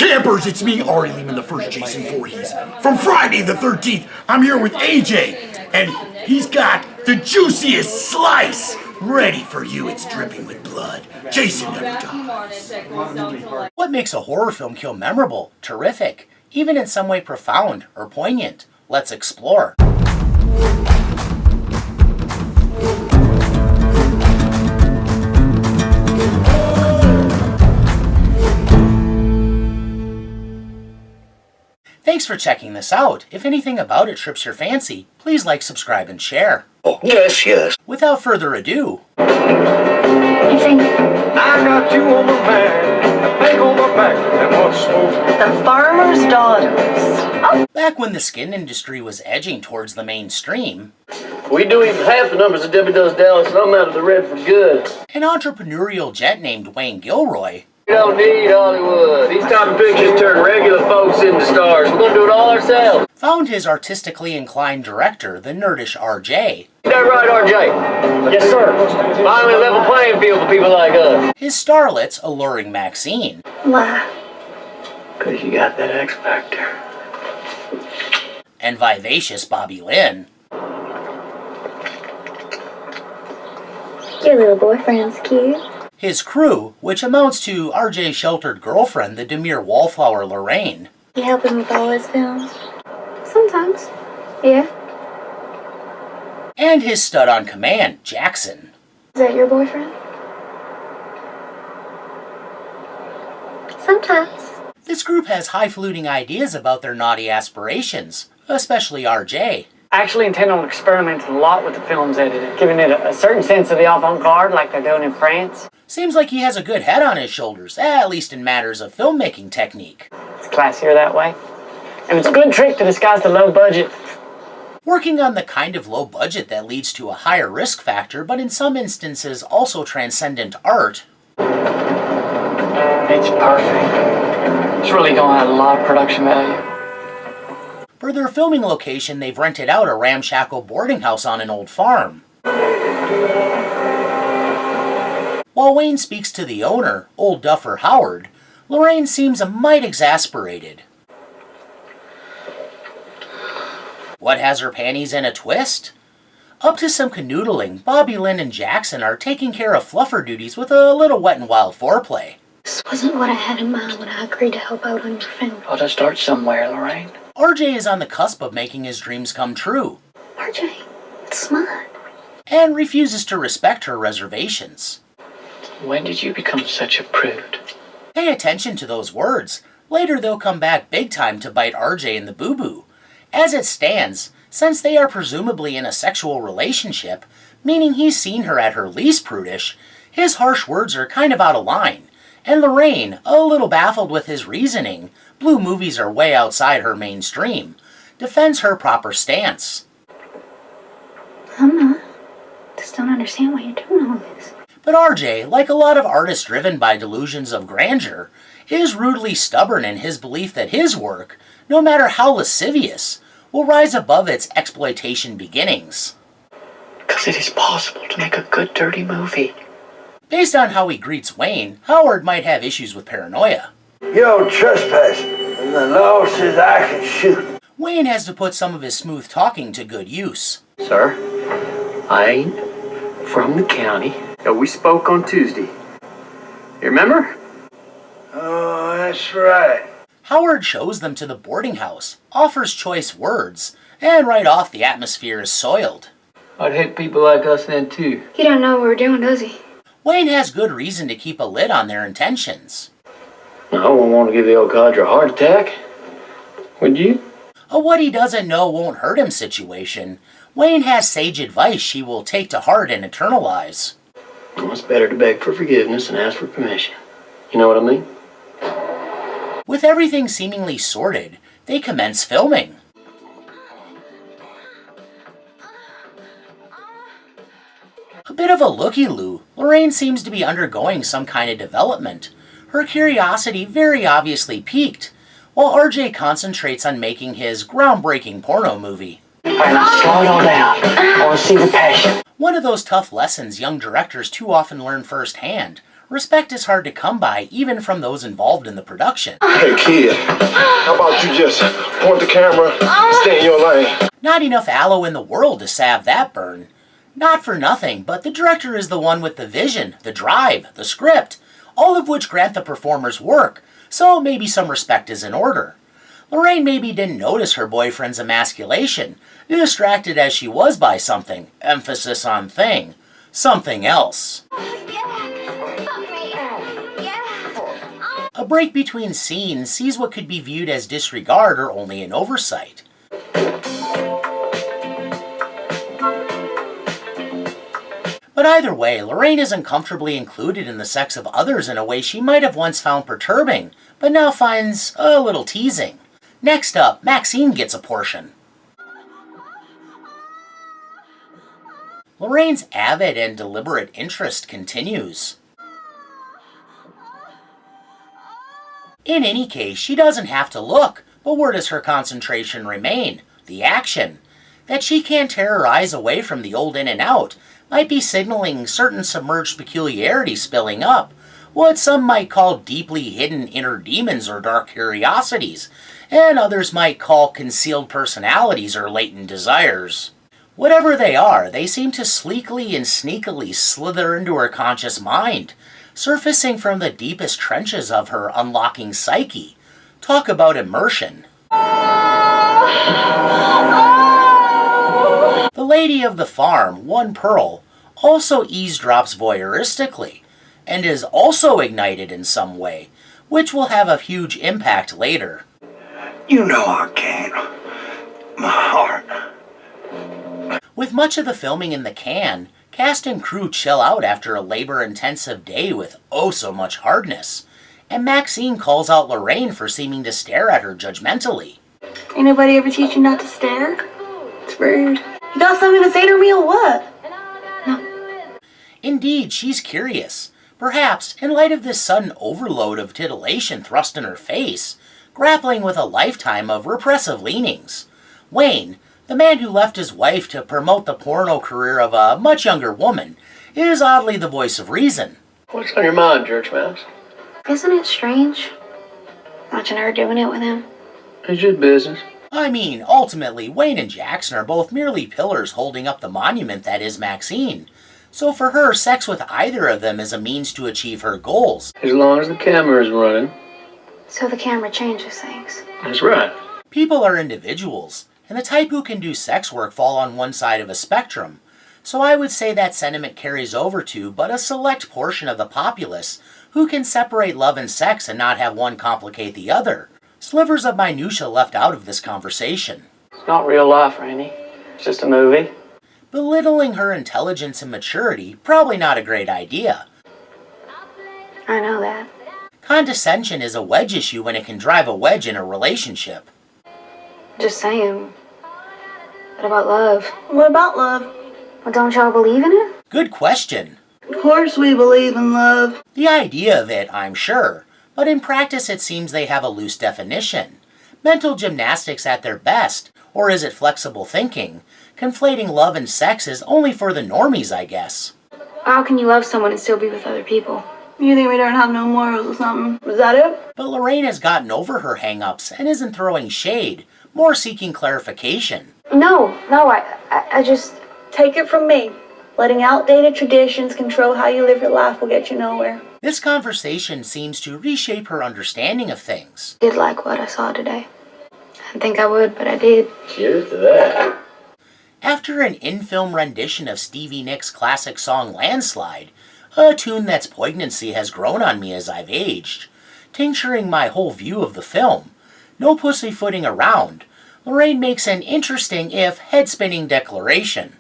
Campers, it's me, Ari Lehman, the first Jason Voorhees. From Friday the 13th, I'm here with AJ, and he's got the juiciest slice ready for you. It's dripping with blood. Jason never dies. What makes a horror film kill memorable, terrific, even in some way profound or poignant? Let's explore. Thanks for checking this out. If anything about it trips your fancy, please like, subscribe, and share. Oh, yes. Without further ado, I got you on my back, a peg on my back, and what's more, The Farmer's Daughters. back when the skin industry was edging towards the mainstream, We do even half the numbers that Debbie does Dallas, and I'm out of the red for good. an entrepreneurial gent named Wayne Gilroy We don't need Hollywood. These type of pictures turn regular folks into stars. We're gonna do it all ourselves. found his artistically inclined director, the nerdish RJ, Is that right, RJ? Yes, sir. Finally, level playing field for people like us. his starlet's alluring Maxine, Why? Cause you got that X Factor. and vivacious Bobby Lynn. Your little boyfriend's cute. His crew, which amounts to RJ's sheltered girlfriend, the demure wallflower Lorraine, You help him with all his films? Sometimes. Yeah. and his stud on command, Jackson. Is that your boyfriend? Sometimes. This group has highfalutin ideas about their naughty aspirations, especially RJ. I actually intend on experimenting a lot with the film's editing, giving it a certain sense of the avant-garde like they're doing in France. Seems like he has a good head on his shoulders, at least in matters of filmmaking technique. It's classier that way. And it's a good trick to disguise the low budget. Working on the kind of low budget that leads to a higher risk factor, but in some instances also transcendent art, It's perfect. It's really going to add a lot of production value. for their filming location, they've rented out a ramshackle boarding house on an old farm. While Wayne speaks to the owner, old duffer Howard, Lorraine seems a mite exasperated. What has her panties in a twist? Up to some canoodling, Bobby Lynn and Jackson are taking care of fluffer duties with a little wet and wild foreplay. This wasn't what I had in mind when I agreed to help out on your film. Ought to start somewhere, Lorraine. RJ is on the cusp of making his dreams come true, RJ, it's smart. and refuses to respect her reservations. When did you become such a prude? Pay attention to those words. Later they'll come back big time to bite RJ in the boo-boo. As it stands, since they are presumably in a sexual relationship, meaning he's seen her at her least prudish, his harsh words are kind of out of line. And Lorraine, a little baffled with his reasoning, blue movies are way outside her mainstream, defends her proper stance. I'm not. Just don't understand why you're doing all this. But RJ, like a lot of artists driven by delusions of grandeur, is rudely stubborn in his belief that his work, no matter how lascivious, will rise above its exploitation beginnings. Because it is possible to make a good dirty movie. Based on how he greets Wayne, Howard might have issues with paranoia. You're trespassing, and the law says I can shoot. Wayne has to put some of his smooth talking to good use. Sir, I ain't from the county. Yeah, we spoke on Tuesday. You remember? Oh, that's right. Howard shows them to the boarding house, offers choice words, and right off the atmosphere is soiled. I'd hit people like us then too. He don't know what we're doing, does he? Wayne has good reason to keep a lid on their intentions. I wouldn't want to give the old codger a heart attack. Would you? A what he doesn't know won't hurt him situation, Wayne has sage advice she will take to heart and internalize. Well, it's better to beg for forgiveness and ask for permission. You know what I mean? With everything seemingly sorted, they commence filming. A bit of a looky-loo, Lorraine seems to be undergoing some kind of development. Her curiosity very obviously piqued, while RJ concentrates on making his groundbreaking porno movie. Alright, now slow it all down. I want to see the passion. One of those tough lessons young directors too often learn firsthand. Respect is hard to come by even from those involved in the production. Hey kid, how about you just point the camera, stay in your lane? Not enough aloe in the world to salve that burn. Not for nothing, but the director is the one with the vision, the drive, the script, all of which grant the performer's work, so maybe some respect is in order. Lorraine maybe didn't notice her boyfriend's emasculation, distracted as she was by something, emphasis on thing, something else. A break between scenes sees what could be viewed as disregard or only an oversight. But either way, Lorraine is uncomfortably included in the sex of others in a way she might have once found perturbing, but now finds a little teasing. Next up, Maxine gets a portion. Lorraine's avid and deliberate interest continues. In any case, she doesn't have to look, but where does her concentration remain? The action. That she can't tear her eyes away from the old in and out might be signaling certain submerged peculiarities spilling up, what some might call deeply hidden inner demons or dark curiosities, and others might call concealed personalities or latent desires. Whatever they are, they seem to sleekly and sneakily slither into her conscious mind, surfacing from the deepest trenches of her unlocking psyche. Talk about immersion. The lady of the farm, One Pearl, also eavesdrops voyeuristically, and is also ignited in some way, which will have a huge impact later. You know I can't. My heart. With much of the filming in the can, cast and crew chill out after a labor-intensive day with oh so much hardness, and Maxine calls out Lorraine for seeming to stare at her judgmentally. Ain't nobody ever teach you not to stare? It's rude. You got something to say to me or what? Indeed, she's curious. Perhaps, in light of this sudden overload of titillation thrust in her face, grappling with a lifetime of repressive leanings. Wayne, the man who left his wife to promote the porno career of a much younger woman, is oddly the voice of reason. What's on your mind, Church Mouse? Isn't it strange? Watching her doing it with him. It's your business. I mean, ultimately, Wayne and Jackson are both merely pillars holding up the monument that is Maxine. So for her, sex with either of them is a means to achieve her goals. As long as the camera is running. So the camera changes things. That's right. People are individuals, and the type who can do sex work fall on one side of a spectrum. So I would say that sentiment carries over to but a select portion of the populace who can separate love and sex and not have one complicate the other. Slivers of minutia left out of this conversation. It's not real life, Randy. It's just a movie. Belittling her intelligence and maturity, probably not a great idea. I know that. Condescension is a wedge issue when it can drive a wedge in a relationship. Just saying. What about love? What about love? Well, don't y'all believe in it? Good question. Of course we believe in love. The idea of it, I'm sure, but in practice it seems they have a loose definition. Mental gymnastics at their best, or is it flexible thinking? Conflating love and sex is only for the normies, I guess. How can you love someone and still be with other people? You think we don't have no morals or something? Was that it? But Lorraine has gotten over her hang-ups and isn't throwing shade, more seeking clarification. No, I just... Take it from me. Letting outdated traditions control how you live your life will get you nowhere. This conversation seems to reshape her understanding of things. Did like what I saw today. I didn't think I would, but I did. Cheers to that. After an in-film rendition of Stevie Nicks' classic song Landslide, a tune that's poignancy has grown on me as I've aged, tincturing my whole view of the film, no pussyfooting around, Lorraine makes an interesting, if head-spinning declaration.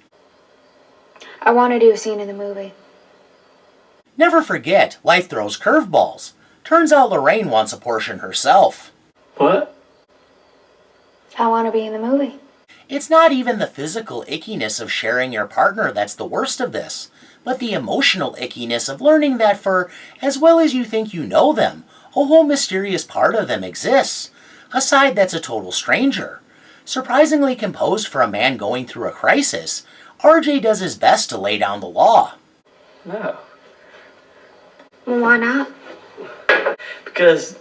I want to do a scene in the movie. Never forget, life throws curveballs. Turns out Lorraine wants a portion herself. What? I want to be in the movie. It's not even the physical ickiness of sharing your partner that's the worst of this, but the emotional ickiness of learning that for as well as you think you know them, a whole mysterious part of them exists, a side that's a total stranger. Surprisingly composed for a man going through a crisis, RJ does his best to lay down the law. No. Well, why not? Because.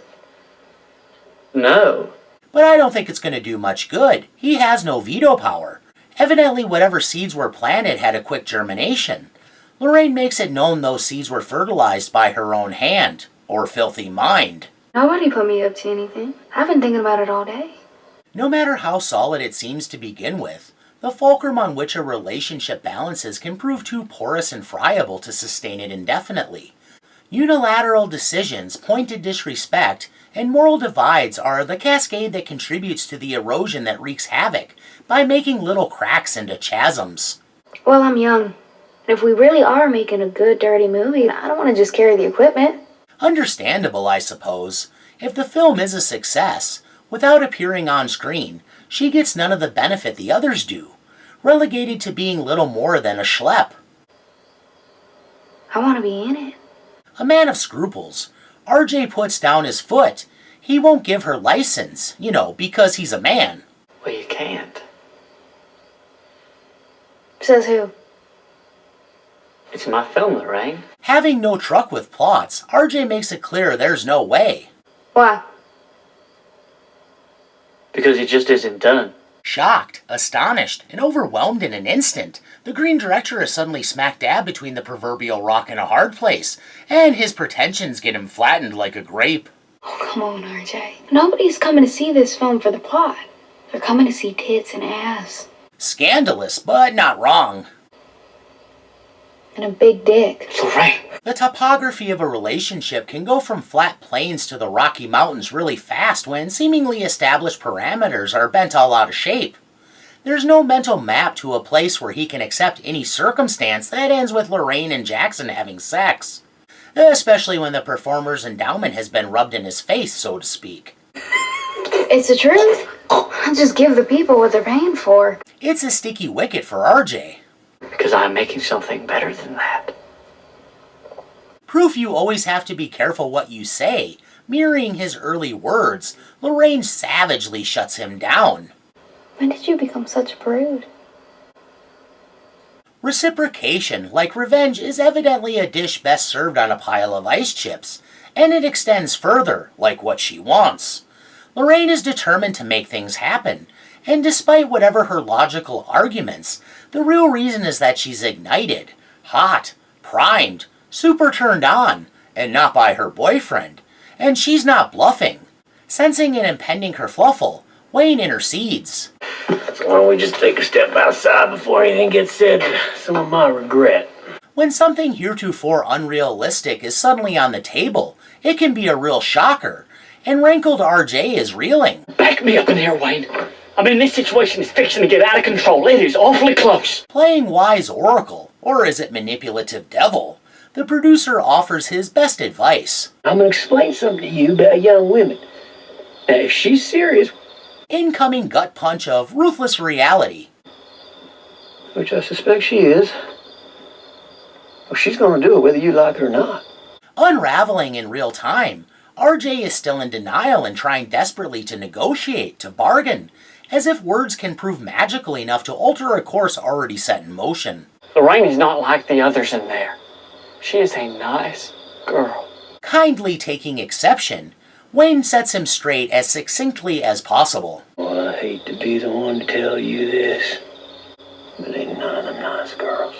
No. But I don't think it's going to do much good. He has no veto power. Evidently, whatever seeds were planted had a quick germination. Lorraine makes it known those seeds were fertilized by her own hand, or filthy mind. Nobody put me up to anything. I've been thinking about it all day. No matter how solid it seems to begin with, the fulcrum on which a relationship balances can prove too porous and friable to sustain it indefinitely. Unilateral decisions, pointed disrespect, and moral divides are the cascade that contributes to the erosion that wreaks havoc by making little cracks into chasms. Well, I'm young. And if we really are making a good, dirty movie, I don't want to just carry the equipment. Understandable, I suppose. If the film is a success, without appearing on screen, she gets none of the benefit the others do, relegated to being little more than a schlep. I want to be in it. A man of scruples, RJ puts down his foot. He won't give her license, because he's a man. Well, you can't. Says who? It's my film, Lorraine. Having no truck with plots, RJ makes it clear there's no way. Why? Because it just isn't done. Shocked, astonished, and overwhelmed in an instant, the Green Director is suddenly smack dab between the proverbial rock and a hard place, and his pretensions get him flattened like a grape. Oh, come on, RJ. Nobody's coming to see this film for the plot. They're coming to see tits and ass. Scandalous, but not wrong. And a big dick. Lorraine. The topography of a relationship can go from flat plains to the Rocky Mountains really fast when seemingly established parameters are bent all out of shape. There's no mental map to a place where he can accept any circumstance that ends with Lorraine and Jackson having sex. Especially when the performer's endowment has been rubbed in his face, so to speak. It's the truth. I just give the people what they're paying for. It's a sticky wicket for RJ. Because I'm making something better than that. Proof you always have to be careful what you say. Mirroring his early words, Lorraine savagely shuts him down. When did you become such a prude? Reciprocation, like revenge, is evidently a dish best served on a pile of ice chips, and it extends further, like what she wants. Lorraine is determined to make things happen, and despite whatever her logical arguments, the real reason is that she's ignited, hot, primed, super turned on, and not by her boyfriend. And she's not bluffing. Sensing an impending kerfluffle, Wayne intercedes. So why don't we just take a step outside before anything gets said to some of my regret? When something heretofore unrealistic is suddenly on the table, it can be a real shocker, and rankled RJ is reeling. Back me up in here, Wayne. I mean, this situation is fixing to get out of control. It is awfully close. Playing wise oracle, or is it manipulative devil? The producer offers his best advice. I'm going to explain something to you about young women. Now, if she's serious, Incoming gut punch of ruthless reality. which I suspect she is, well, she's going to do it whether you like it or not. Unraveling in real time, RJ is still in denial and trying desperately to negotiate, to bargain, as if words can prove magical enough to alter a course already set in motion. Lorraine is not like the others in there. She is a nice girl. Kindly taking exception, Wayne sets him straight as succinctly as possible. Well, I hate to be the one to tell you this, but ain't none of them nice girls.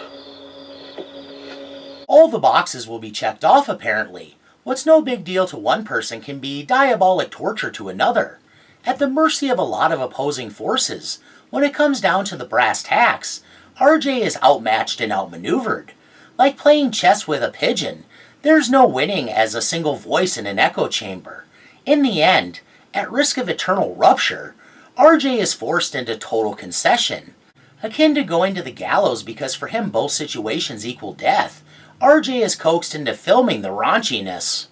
All the boxes will be checked off, apparently. What's no big deal to one person can be diabolic torture to another. At the mercy of a lot of opposing forces, when it comes down to the brass tacks, RJ is outmatched and outmaneuvered. Like playing chess with a pigeon, there's no winning as a single voice in an echo chamber. In the end, at risk of eternal rupture, RJ is forced into total concession. Akin to going to the gallows because for him both situations equal death, RJ is coaxed into filming the raunchiness.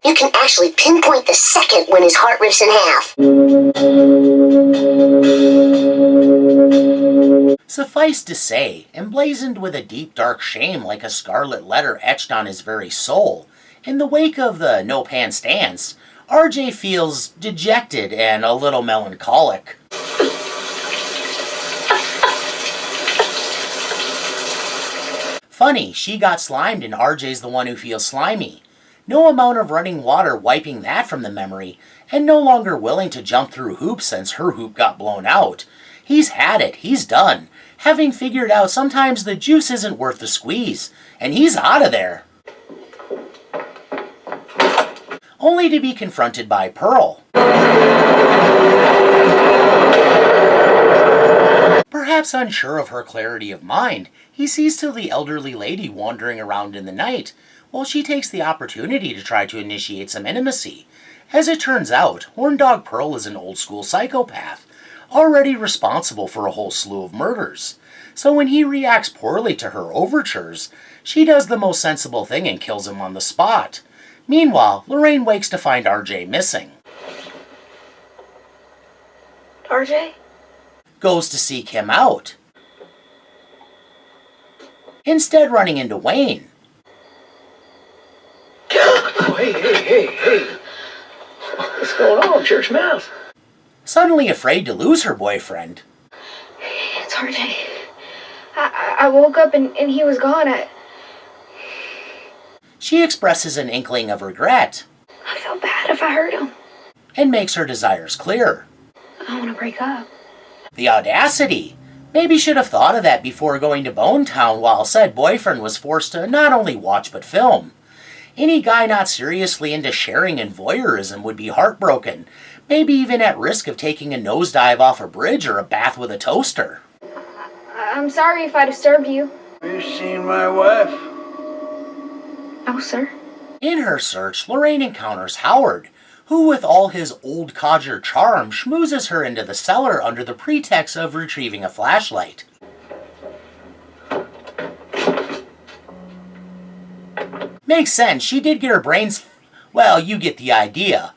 You can actually pinpoint the second when his heart rips in half. Suffice to say, emblazoned with a deep dark shame like a scarlet letter etched on his very soul, in the wake of the No Pan stance, RJ feels dejected and a little melancholic. Funny, she got slimed and RJ's the one who feels slimy. No amount of running water wiping that from the memory, and no longer willing to jump through hoops since her hoop got blown out. He's had it, he's done, having figured out sometimes the juice isn't worth the squeeze, and he's out of there. Only to be confronted by Pearl. Perhaps unsure of her clarity of mind, he sees to the elderly lady wandering around in the night, while she takes the opportunity to try to initiate some intimacy. As it turns out, Horndog Pearl is an old-school psychopath, already responsible for a whole slew of murders. So when he reacts poorly to her overtures, she does the most sensible thing and kills him on the spot. Meanwhile, Lorraine wakes to find RJ missing. RJ? Goes to seek him out. Instead running into Wayne. Oh, hey. What's going on, Church Mouse? Suddenly afraid to lose her boyfriend. It's RJ. I woke up and he was gone. She expresses an inkling of regret. I felt bad if I hurt him. And makes her desires clear. I want to break up. The audacity! Maybe should have thought of that before going to Bone Town while said boyfriend was forced to not only watch but film. Any guy not seriously into sharing and voyeurism would be heartbroken, maybe even at risk of taking a nosedive off a bridge or a bath with a toaster. I'm sorry if I disturbed you. You seen my wife? Oh, sir. In her search, Lorraine encounters Howard, who with all his old codger charm schmoozes her into the cellar under the pretext of retrieving a flashlight. Makes sense, she did get her brains... well, you get the idea.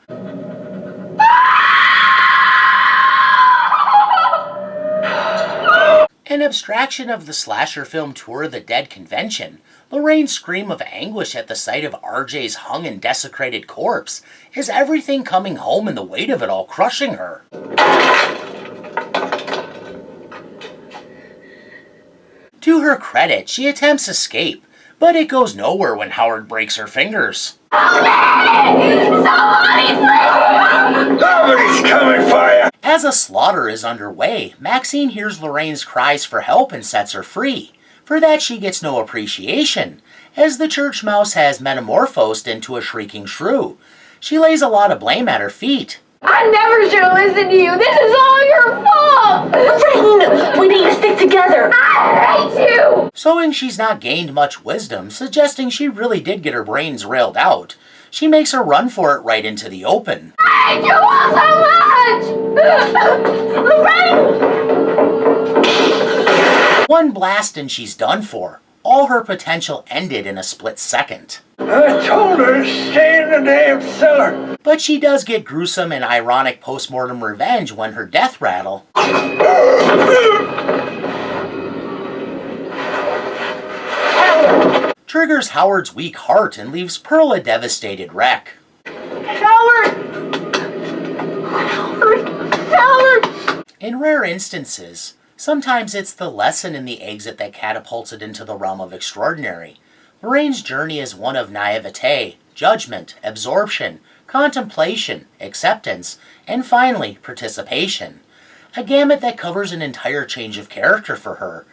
An abstraction of the slasher film Tour of the Dead convention, Lorraine's scream of anguish at the sight of RJ's hung and desecrated corpse is everything coming home and the weight of it all crushing her. To her credit, she attempts escape, but it goes nowhere when Howard breaks her fingers. Nobody's coming for you! As a slaughter is underway, Maxine hears Lorraine's cries for help and sets her free. For that she gets no appreciation, as the church mouse has metamorphosed into a shrieking shrew. She lays a lot of blame at her feet. I never should have listened to you. This is all your fault. Lorraine, we need to stick together. I hate you. Showing she's not gained much wisdom, suggesting she really did get her brains railed out. She makes a run for it right into the open. I hate you all so much. Lorraine! One blast and she's done for. All her potential ended in a split second. I told her to stay in the damn cellar. But she does get gruesome and ironic post-mortem revenge when her death rattle triggers Howard's weak heart and leaves Pearl a devastated wreck. Howard! In rare instances, sometimes it's the lesson in the exit that catapults it into the realm of extraordinary. Lorraine's journey is one of naivete, judgment, absorption, contemplation, acceptance, and finally, participation. A gamut that covers an entire change of character for her,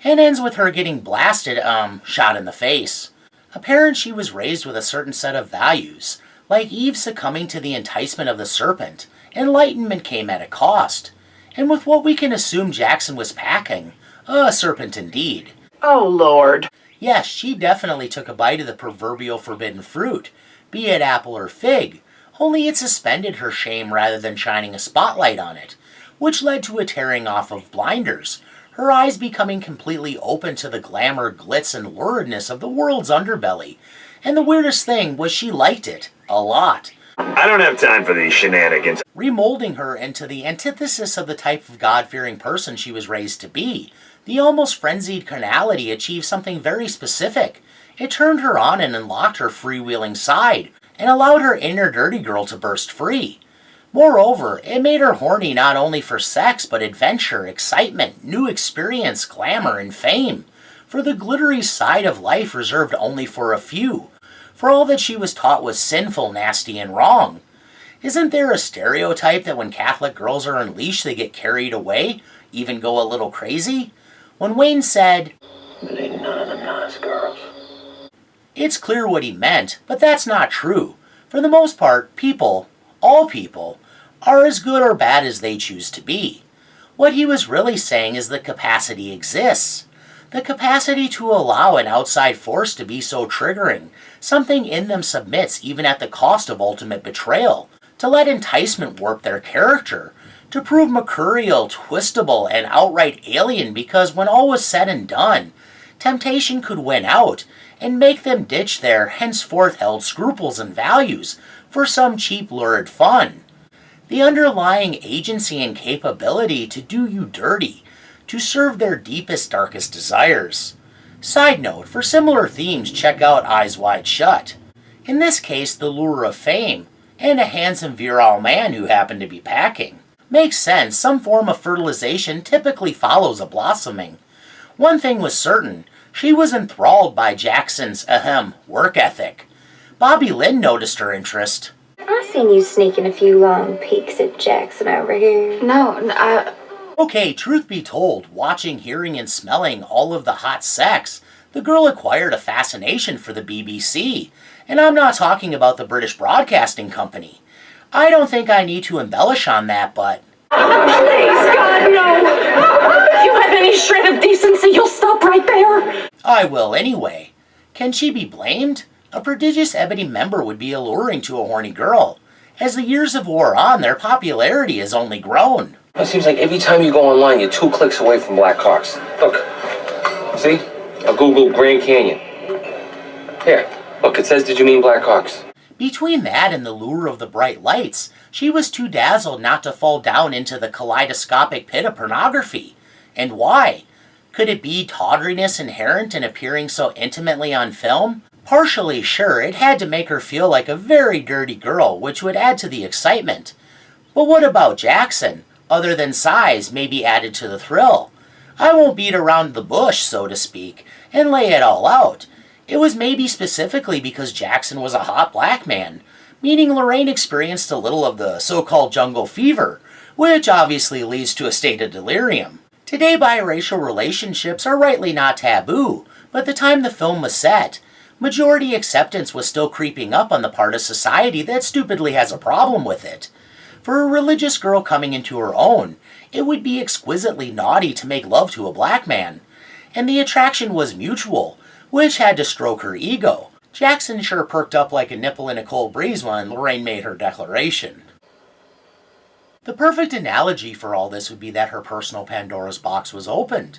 and ends with her getting blasted, shot in the face. Apparent she was raised with a certain set of values. Like Eve succumbing to the enticement of the serpent, enlightenment came at a cost. And with what we can assume Jackson was packing, a serpent indeed. Oh, Lord. Yes, she definitely took a bite of the proverbial forbidden fruit, be it apple or fig, only it suspended her shame rather than shining a spotlight on it, which led to a tearing off of blinders, her eyes becoming completely open to the glamour, glitz, and luridness of the world's underbelly. And the weirdest thing was she liked it, a lot. I don't have time for these shenanigans. Remolding her into the antithesis of the type of God-fearing person she was raised to be, the almost frenzied carnality achieved something very specific. It turned her on and unlocked her freewheeling side, and allowed her inner dirty girl to burst free. Moreover, it made her horny not only for sex, but adventure, excitement, new experience, glamour, and fame. for the glittery side of life reserved only for a few, for all that she was taught was sinful, nasty, and wrong. Isn't there a stereotype that when Catholic girls are unleashed they get carried away, even go a little crazy? When Wayne said, "But ain't none of them nice girls." it's clear what he meant, but that's not true. For the most part, people, all people, are as good or bad as they choose to be. What he was really saying is the capacity exists. The capacity to allow an outside force to be so triggering, something in them submits even at the cost of ultimate betrayal, to let enticement warp their character, to prove mercurial, twistable, and outright alien because when all was said and done, temptation could win out and make them ditch their henceforth held scruples and values for some cheap lurid fun. The underlying agency and capability to do you dirty, to serve their deepest, darkest desires. Side note, for similar themes, check out Eyes Wide Shut. In this case, the lure of fame, and a handsome virile man who happened to be packing. Makes sense, some form of fertilization typically follows a blossoming. One thing was certain, she was enthralled by Jackson's, work ethic. Bobby Lynn noticed her interest. I seen you sneaking a few long peeks at Jackson over here. No, Okay, truth be told, watching, hearing, and smelling all of the hot sex, the girl acquired a fascination for the BBC. And I'm not talking about the British Broadcasting Company. I don't think I need to embellish on that, but... Please, God, no! If you have any shred of decency, you'll stop right there! I will anyway. Can she be blamed? A prodigious ebony member would be alluring to a horny girl. As the years have wore on, their popularity has only grown. It seems like every time you go online, you're 2 clicks away from Black Hawks. Look, see? I googled Grand Canyon. Here, look, it says, "Did you mean Black Hawks?" Between that and the lure of the bright lights, she was too dazzled not to fall down into the kaleidoscopic pit of pornography. And why? Could it be tawdriness inherent in appearing so intimately on film? Partially sure, it had to make her feel like a very dirty girl, which would add to the excitement. But what about Jackson? Other than size, maybe added to the thrill. I won't beat around the bush, so to speak, and lay it all out. It was maybe specifically because Jackson was a hot black man, meaning Lorraine experienced a little of the so-called jungle fever, which obviously leads to a state of delirium. Today biracial relationships are rightly not taboo, but the time the film was set, majority acceptance was still creeping up on the part of society that stupidly has a problem with it. For a religious girl coming into her own, it would be exquisitely naughty to make love to a black man. And the attraction was mutual, which had to stroke her ego. Jackson sure perked up like a nipple in a cold breeze when Lorraine made her declaration. The perfect analogy for all this would be that her personal Pandora's box was opened.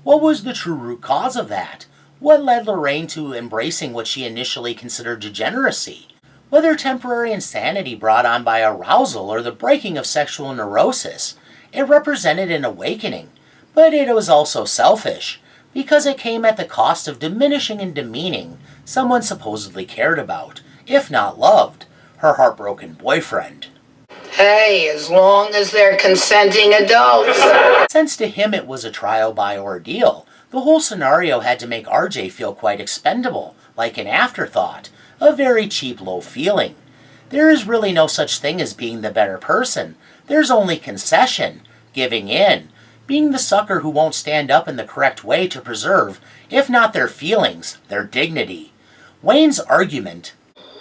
What was the true root cause of that? What led Lorraine to embracing what she initially considered degeneracy? Whether temporary insanity brought on by arousal or the breaking of sexual neurosis, it represented an awakening, but it was also selfish, because it came at the cost of diminishing and demeaning someone supposedly cared about, if not loved, her heartbroken boyfriend. Hey, as long as they're consenting adults. Since to him it was a trial by ordeal, the whole scenario had to make RJ feel quite expendable, like an afterthought, a very cheap, low feeling. There is really no such thing as being the better person. There's only concession, giving in, being the sucker who won't stand up in the correct way to preserve, if not their feelings, their dignity. Wayne's argument.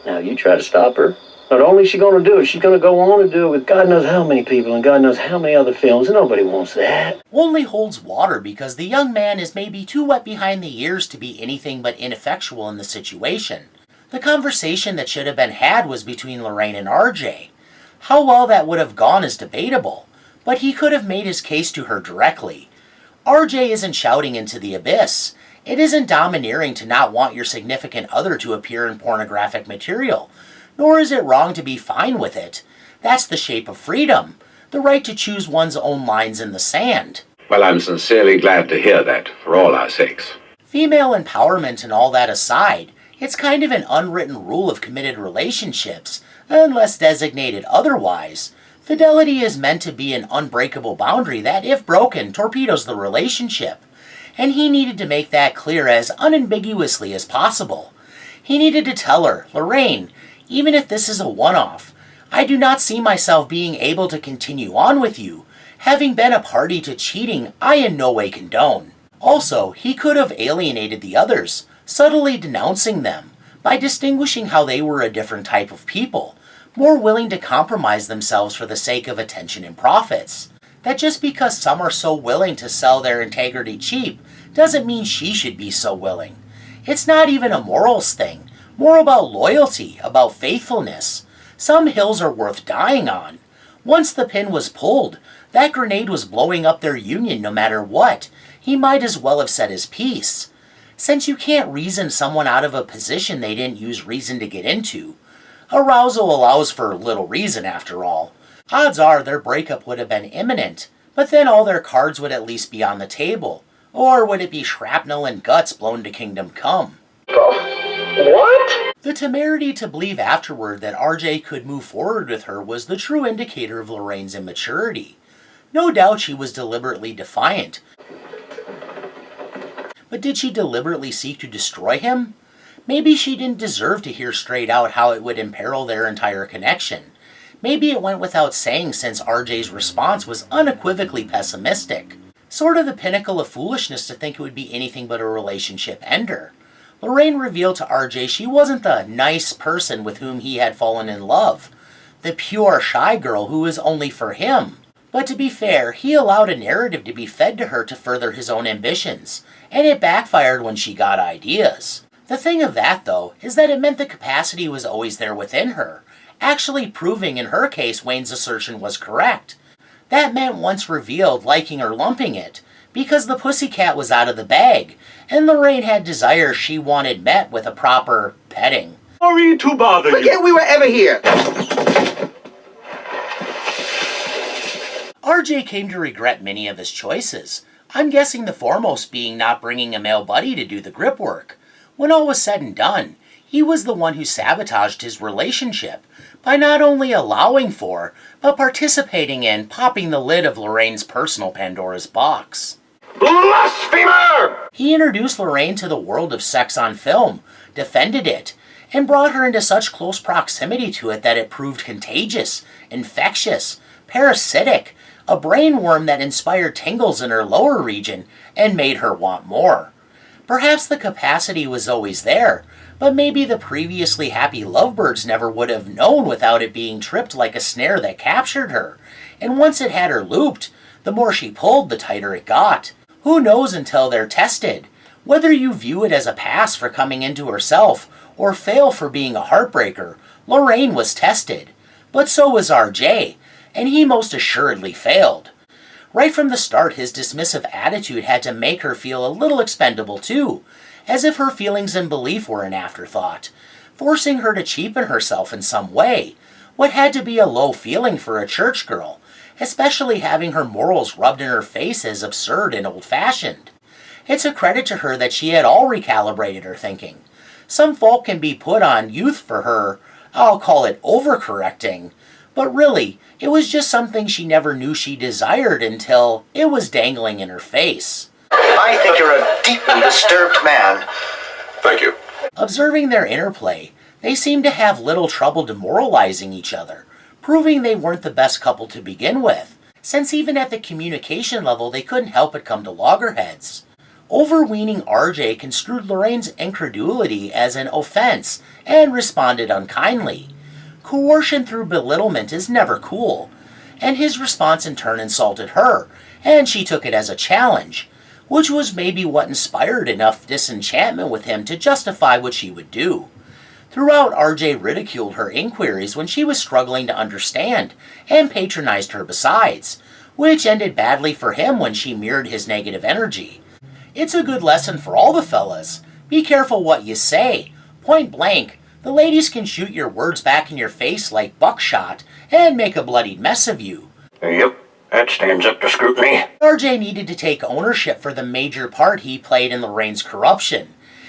Now, you try to stop her. Not only is she going to do it, she's going to go on and do it with God knows how many people and God knows how many other films, and nobody wants that. Only holds water because the young man is maybe too wet behind the ears to be anything but ineffectual in the situation. The conversation that should have been had was between Lorraine and RJ. How well that would have gone is debatable, but he could have made his case to her directly. RJ isn't shouting into the abyss. It isn't domineering to not want your significant other to appear in pornographic material, nor is it wrong to be fine with it. That's the shape of freedom, the right to choose one's own lines in the sand. Well, I'm sincerely glad to hear that, for all our sakes. Female empowerment and all that aside, it's kind of an unwritten rule of committed relationships, unless designated otherwise. Fidelity is meant to be an unbreakable boundary that, if broken, torpedoes the relationship. and he needed to make that clear as unambiguously as possible. He needed to tell her, Lorraine, even if this is a one-off, I do not see myself being able to continue on with you. Having been a party to cheating, I in no way condone. Also, he could have alienated the others, subtly denouncing them, by distinguishing how they were a different type of people, more willing to compromise themselves for the sake of attention and profits. That just because some are so willing to sell their integrity cheap, doesn't mean she should be so willing. It's not even a morals thing, more about loyalty, about faithfulness. Some hills are worth dying on. Once the pin was pulled, that grenade was blowing up their union no matter what. He might as well have said his piece. Since you can't reason someone out of a position they didn't use reason to get into, arousal allows for little reason after all. Odds are their breakup would have been imminent, but then all their cards would at least be on the table. Or would it be shrapnel and guts blown to kingdom come? What? The temerity to believe afterward that RJ could move forward with her was the true indicator of Lorraine's immaturity. No doubt she was deliberately defiant. But did she deliberately seek to destroy him? Maybe she didn't deserve to hear straight out how it would imperil their entire connection. Maybe it went without saying since RJ's response was unequivocally pessimistic. Sort of the pinnacle of foolishness to think it would be anything but a relationship ender. Lorraine revealed to RJ she wasn't the nice person with whom he had fallen in love, the pure, shy girl who was only for him. But to be fair, he allowed a narrative to be fed to her to further his own ambitions, and it backfired when she got ideas. The thing of that, though, is that it meant the capacity was always there within her, actually proving in her case Wayne's assertion was correct. That meant once revealed liking or lumping it, because the pussycat was out of the bag, and Lorraine had desires she wanted met with a proper petting. Sorry to bother you. Forget we were ever here. RJ came to regret many of his choices. I'm guessing the foremost being not bringing a male buddy to do the grip work. When all was said and done, he was the one who sabotaged his relationship by not only allowing for, but participating in popping the lid of Lorraine's personal Pandora's box. Blasphemer! He introduced Lorraine to the world of sex on film, defended it, and brought her into such close proximity to it that it proved contagious, infectious, parasitic, a brainworm that inspired tingles in her lower region and made her want more. Perhaps the capacity was always there, but maybe the previously happy lovebirds never would have known without it being tripped like a snare that captured her, and once it had her looped, the more she pulled, the tighter it got. Who knows until they're tested? Whether you view it as a pass for coming into herself, or fail for being a heartbreaker, Lorraine was tested. But so was RJ, and he most assuredly failed. Right from the start, his dismissive attitude had to make her feel a little expendable too, as if her feelings and belief were an afterthought, forcing her to cheapen herself in some way, what had to be a low feeling for a church girl, especially having her morals rubbed in her face as absurd and old-fashioned. It's a credit to her that she had all recalibrated her thinking. Some folk can be put on youth for her, I'll call it overcorrecting, but really, it was just something she never knew she desired until it was dangling in her face. I think you're a deeply disturbed man. Thank you. Observing their interplay, they seemed to have little trouble demoralizing each other, proving they weren't the best couple to begin with, since even at the communication level they couldn't help but come to loggerheads. Overweening RJ construed Lorraine's incredulity as an offense and responded unkindly. Coercion through belittlement is never cool, and his response in turn insulted her, and she took it as a challenge, which was maybe what inspired enough disenchantment with him to justify what she would do. Throughout, RJ ridiculed her inquiries when she was struggling to understand, and patronized her besides, which ended badly for him when she mirrored his negative energy. It's a good lesson for all the fellas. Be careful what you say. Point blank, the ladies can shoot your words back in your face like buckshot and make a bloodied mess of you. Yep, that stands up to scrutiny. RJ needed to take ownership for the major part he played in Lorraine's corruption.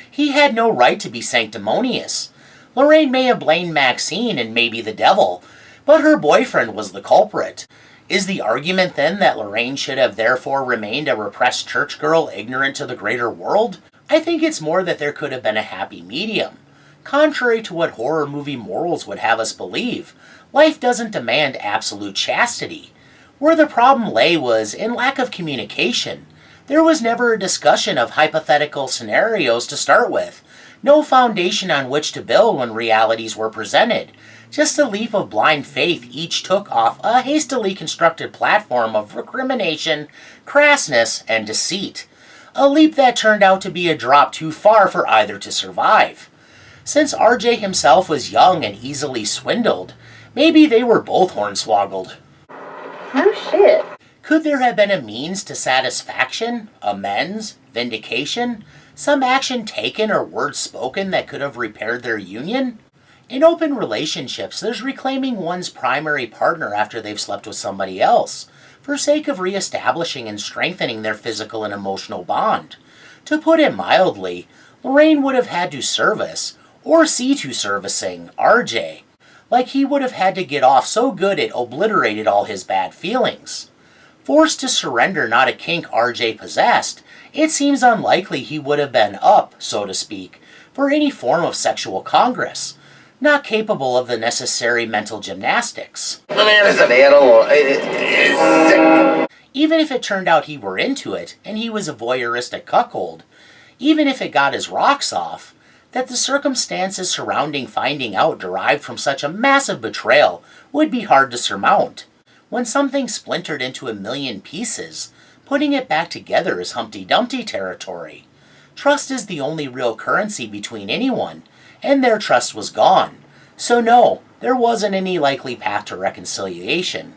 He had no right to be sanctimonious. Lorraine may have blamed Maxine and maybe the devil, but her boyfriend was the culprit. Is the argument then that Lorraine should have therefore remained a repressed church girl ignorant to the greater world? I think it's more that there could have been a happy medium. Contrary to what horror movie morals would have us believe, life doesn't demand absolute chastity. Where the problem lay was in lack of communication. There was never a discussion of hypothetical scenarios to start with, no foundation on which to build when realities were presented. Just a leap of blind faith each took off a hastily constructed platform of recrimination, crassness, and deceit. A leap that turned out to be a drop too far for either to survive. Since RJ himself was young and easily swindled, maybe they were both hornswoggled. No shit. Could there have been a means to satisfaction, amends, vindication, some action taken or words spoken that could have repaired their union? In open relationships, there's reclaiming one's primary partner after they've slept with somebody else, for sake of reestablishing and strengthening their physical and emotional bond. To put it mildly, Lorraine would have had to service, or see to servicing, RJ, like he would have had to get off so good it obliterated all his bad feelings. Forced to surrender not a kink RJ possessed, it seems unlikely he would have been up, so to speak, for any form of sexual congress, not capable of the necessary mental gymnastics. The man is an animal. It's sick. Even if it turned out he were into it, and he was a voyeuristic cuckold, even if it got his rocks off, that the circumstances surrounding finding out derived from such a massive betrayal would be hard to surmount. When something splintered into a million pieces, putting it back together is Humpty Dumpty territory. Trust is the only real currency between anyone, and their trust was gone. So no, there wasn't any likely path to reconciliation.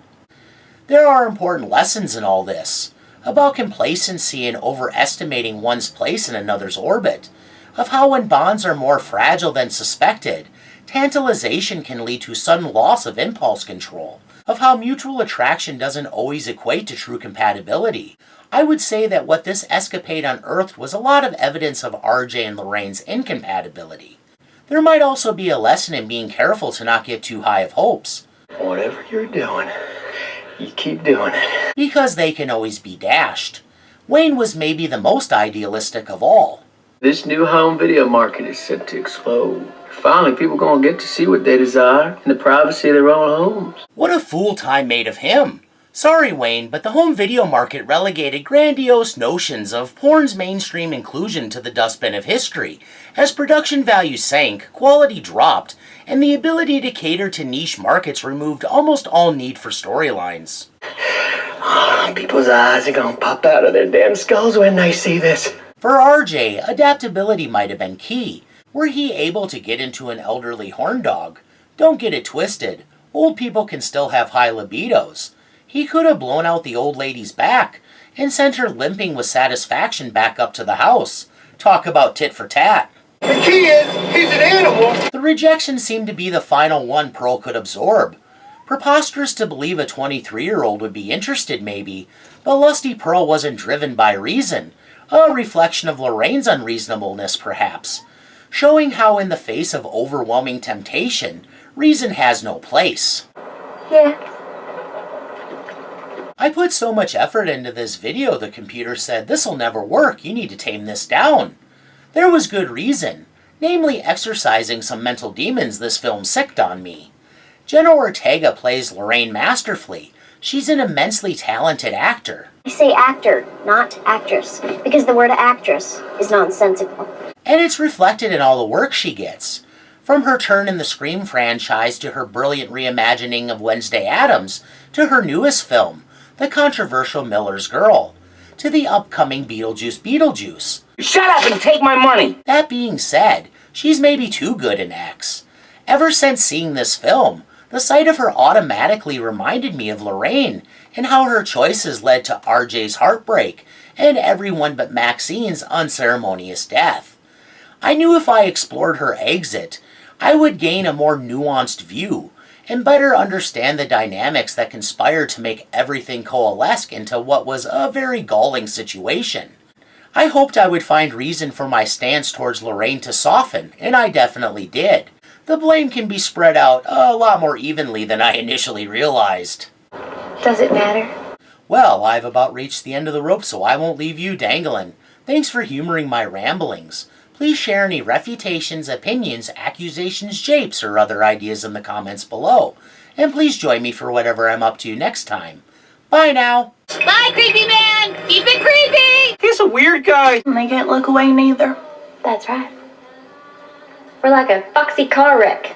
There are important lessons in all this, about complacency and overestimating one's place in another's orbit, of how when bonds are more fragile than suspected, tantalization can lead to sudden loss of impulse control, of how mutual attraction doesn't always equate to true compatibility. I would say that what this escapade unearthed was a lot of evidence of RJ and Lorraine's incompatibility. There might also be a lesson in being careful to not get too high of hopes. Whatever you're doing, you keep doing it. Because they can always be dashed. Wayne was maybe the most idealistic of all. This new home video market is set to explode. Finally, people gonna get to see what they desire in the privacy of their own homes. What a fool time made of him. Sorry, Wayne, but the home video market relegated grandiose notions of porn's mainstream inclusion to the dustbin of history. As production value sank, quality dropped, and the ability to cater to niche markets removed almost all need for storylines. People's eyes are gonna pop out of their damn skulls when they see this. For RJ, adaptability might have been key. Were he able to get into an elderly horn dog? Don't get it twisted. Old people can still have high libidos. He could have blown out the old lady's back and sent her limping with satisfaction back up to the house. Talk about tit for tat. The key is, he's an animal. The rejection seemed to be the final one Pearl could absorb. Preposterous to believe a 23-year-old would be interested, maybe, but Lusty Pearl wasn't driven by reason. A reflection of Lorraine's unreasonableness, perhaps. Showing how in the face of overwhelming temptation, reason has no place. Yeah. I put so much effort into this video, the computer said, this'll never work, you need to tame this down. There was good reason, namely exercising some mental demons this film sicked on me. Jenna Ortega plays Lorraine masterfully. She's an immensely talented actor. I say actor, not actress, because the word actress is nonsensical. And it's reflected in all the work she gets. From her turn in the Scream franchise to her brilliant reimagining of Wednesday Addams, to her newest film, the controversial Miller's Girl, to the upcoming Beetlejuice. Shut up and take my money! That being said, she's maybe too good an X. Ever since seeing this film, the sight of her automatically reminded me of Lorraine and how her choices led to RJ's heartbreak and everyone but Maxine's unceremonious death. I knew if I explored her exit, I would gain a more nuanced view and better understand the dynamics that conspired to make everything coalesce into what was a very galling situation. I hoped I would find reason for my stance towards Lorraine to soften, and I definitely did. The blame can be spread out a lot more evenly than I initially realized. Does it matter? Well, I've about reached the end of the rope, so I won't leave you dangling. Thanks for humoring my ramblings. Please share any refutations, opinions, accusations, japes, or other ideas in the comments below. And please join me for whatever I'm up to next time. Bye now! Bye, creepy man! Keep it creepy! He's a weird guy. And they can't look away neither. That's right. We're like a foxy car wreck.